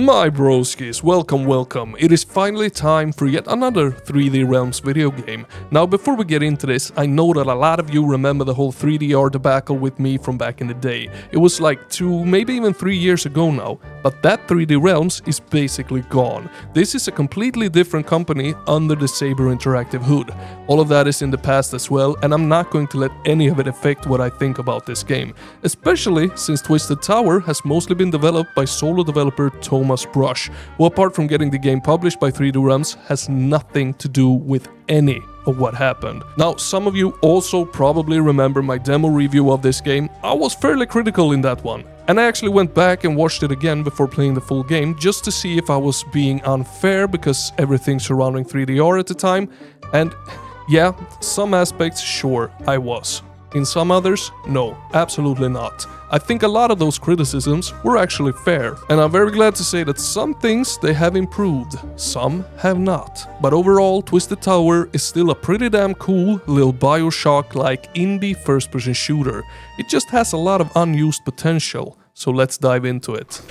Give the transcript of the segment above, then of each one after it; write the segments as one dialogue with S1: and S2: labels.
S1: My broskies, welcome. It is finally time for yet another 3D Realms video game. Now before we get into this, I know that a lot of you remember the whole 3DR debacle with me from back in the day. It was like 2, maybe even 3 years ago now, but that 3D Realms is basically gone. This is a completely different company under the Saber Interactive hood. All of that is in the past as well, and I'm not going to let any of it affect what I think about this game. Especially since Twisted Tower has mostly been developed by solo developer Thomas Brush, who apart from getting the game published by 3D Realms has nothing to do with any of what happened. Now, some of you also probably remember my demo review of this game. I was fairly critical in that one, and I actually went back and watched it again before playing the full game just to see if I was being unfair because everything surrounding 3DR at the time, and yeah, some aspects sure I was. In some others, no, absolutely not. I think a lot of those criticisms were actually fair, and I'm very glad to say that some things they have improved, some have not. But overall, Twisted Tower is still a pretty damn cool little Bioshock-like indie first-person shooter. It just has a lot of unused potential, so let's dive into it.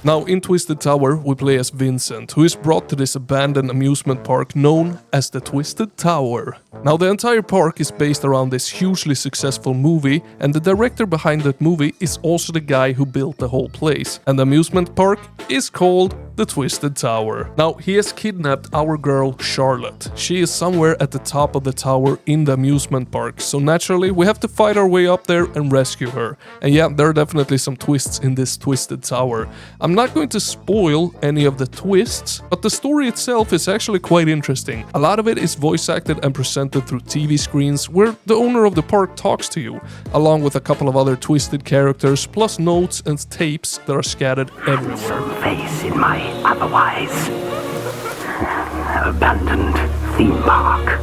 S1: Now, in Twisted Tower, we play as Vincent, who is brought to this abandoned amusement park known as the Twisted Tower. Now, the entire park is based around this hugely successful movie, and the director behind that movie is also the guy who built the whole place. And the amusement park is called the Twisted Tower. Now, he has kidnapped our girl, Charlotte. She is somewhere at the top of the tower in the amusement park, so naturally, we have to fight our way up there and rescue her. And yeah, there are definitely some twists in this Twisted Tower. I'm not going to spoil any of the twists, but the story itself is actually quite interesting. A lot of it is voice acted and presented through TV screens where the owner of the park talks to you, along with a couple of other twisted characters, plus notes and tapes that are scattered everywhere.
S2: Face in my otherwise abandoned theme park.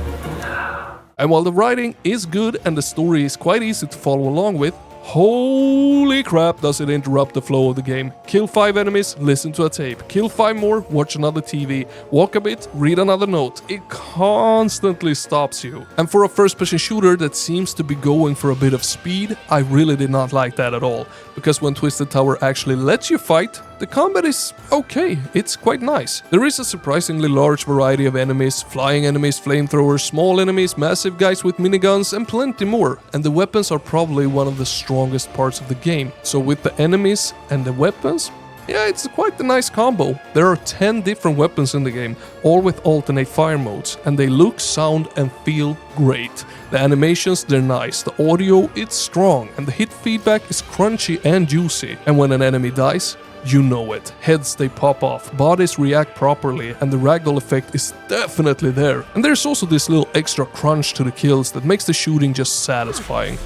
S1: And while the writing is good and the story is quite easy to follow along with, holy crap does it interrupt the flow of the game. Kill 5 enemies, listen to a tape. Kill 5 more, watch another TV. Walk a bit, read another note. It constantly stops you. And for a first-person shooter that seems to be going for a bit of speed, I really did not like that at all. Because when Twisted Tower actually lets you fight, the combat is okay, it's quite nice. There is a surprisingly large variety of enemies, flying enemies, flamethrowers, small enemies, massive guys with miniguns, and plenty more. And the weapons are probably one of the strongest parts of the game. So with the enemies and the weapons, yeah, it's quite a nice combo. There are 10 different weapons in the game, all with alternate fire modes, and they look, sound, and feel great. The animations, they're nice, the audio, it's strong, and the hit feedback is crunchy and juicy. And when an enemy dies, you know it. Heads, they pop off, bodies react properly, and the ragdoll effect is definitely there. And there's also this little extra crunch to the kills that makes the shooting just satisfying.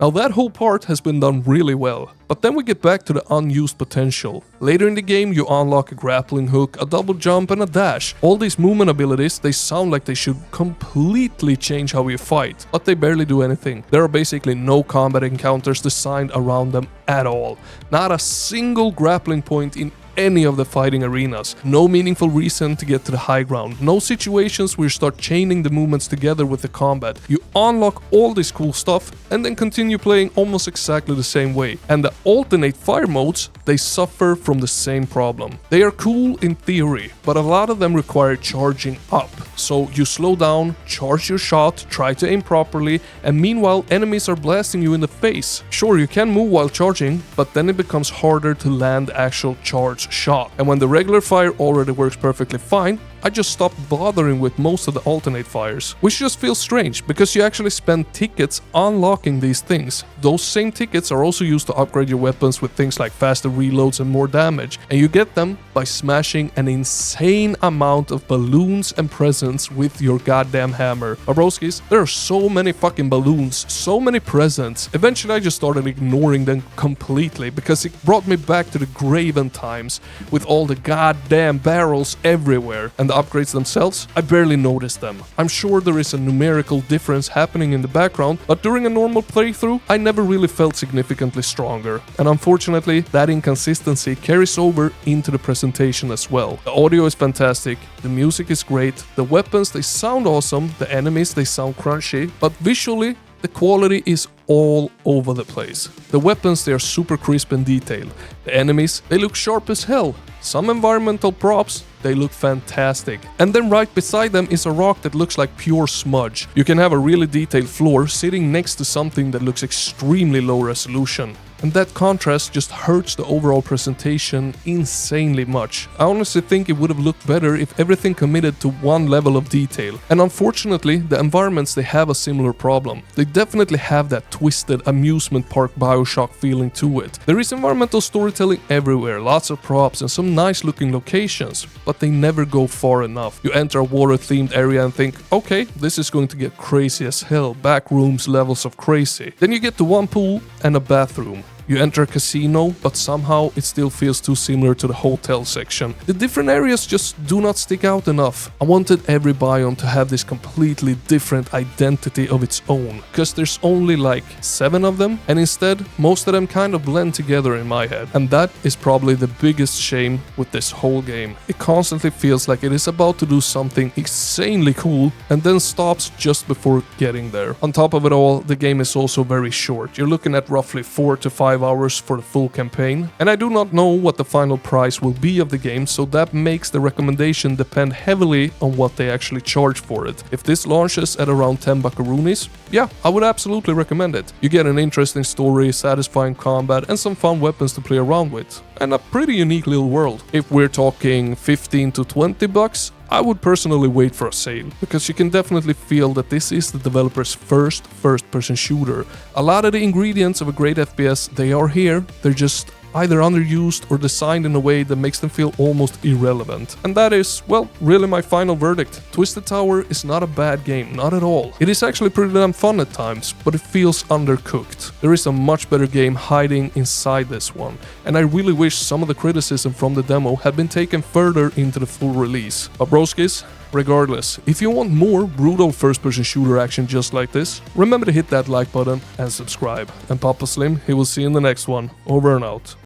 S1: Now that whole part has been done really well, but then we get back to the unused potential. Later in the game you unlock a grappling hook, a double jump and a dash. All these movement abilities, they sound like they should completely change how you fight, but they barely do anything. There are basically no combat encounters designed around them at all. Not a single grappling point in any of the fighting arenas, no meaningful reason to get to the high ground, no situations where you start chaining the movements together with the combat. You unlock all this cool stuff and then continue playing almost exactly the same way. And the alternate fire modes, they suffer from the same problem. They are cool in theory, but a lot of them require charging up. So you slow down, charge your shot, try to aim properly, and meanwhile enemies are blasting you in the face. Sure, you can move while charging, but then it becomes harder to land the actual charge shot. And when the regular fire already works perfectly fine, I just stopped bothering with most of the alternate fires, which just feels strange because you actually spend tickets unlocking these things. Those same tickets are also used to upgrade your weapons with things like faster reloads and more damage, and you get them by smashing an insane amount of balloons and presents with your goddamn hammer. My broskies, there are so many fucking balloons, so many presents. Eventually I just started ignoring them completely because it brought me back to the Graven times with all the goddamn barrels everywhere. And And the upgrades themselves, I barely noticed them. I'm sure there is a numerical difference happening in the background, but during a normal playthrough, I never really felt significantly stronger. And unfortunately, that inconsistency carries over into the presentation as well. The audio is fantastic, the music is great, the weapons they sound awesome, the enemies they sound crunchy, but visually, the quality is all over the place. The weapons, they are super crisp and detailed. The enemies, they look sharp as hell. Some environmental props, they look fantastic. And then right beside them is a rock that looks like pure smudge. You can have a really detailed floor sitting next to something that looks extremely low resolution. And that contrast just hurts the overall presentation insanely much. I honestly think it would have looked better if everything committed to one level of detail. And unfortunately, the environments, they have a similar problem. They definitely have that twisted amusement park Bioshock feeling to it. There is environmental storytelling everywhere, lots of props and some nice looking locations, but they never go far enough. You enter a water themed area and think, okay, this is going to get crazy as hell, back rooms levels of crazy. Then you get to one pool and a bathroom. You enter a casino, but somehow it still feels too similar to the hotel section. The different areas just do not stick out enough. I wanted every biome to have this completely different identity of its own, because there's only like 7 of them, and instead, most of them kind of blend together in my head. And that is probably the biggest shame with this whole game. It constantly feels like it is about to do something insanely cool, and then stops just before getting there. On top of it all, the game is also very short. You're looking at roughly 4 to 5 hours for the full campaign, and I do not know what the final price will be of the game, so that makes the recommendation depend heavily on what they actually charge for it. If this launches at around 10 buckaroonies, yeah, I would absolutely recommend it. You get an interesting story, satisfying combat, and some fun weapons to play around with, and a pretty unique little world. If we're talking 15 to 20 bucks, I would personally wait for a sale, because you can definitely feel that this is the developer's first-person shooter. A lot of the ingredients of a great FPS, they are here, they're just either underused or designed in a way that makes them feel almost irrelevant. And that is, well, really my final verdict. Twisted Tower is not a bad game, not at all. It is actually pretty damn fun at times, but it feels undercooked. There is a much better game hiding inside this one, and I really wish some of the criticism from the demo had been taken further into the full release. But broskis, regardless, if you want more brutal first-person shooter action just like this, remember to hit that like button and subscribe. And Papa Slim, he will see you in the next one. Over and out.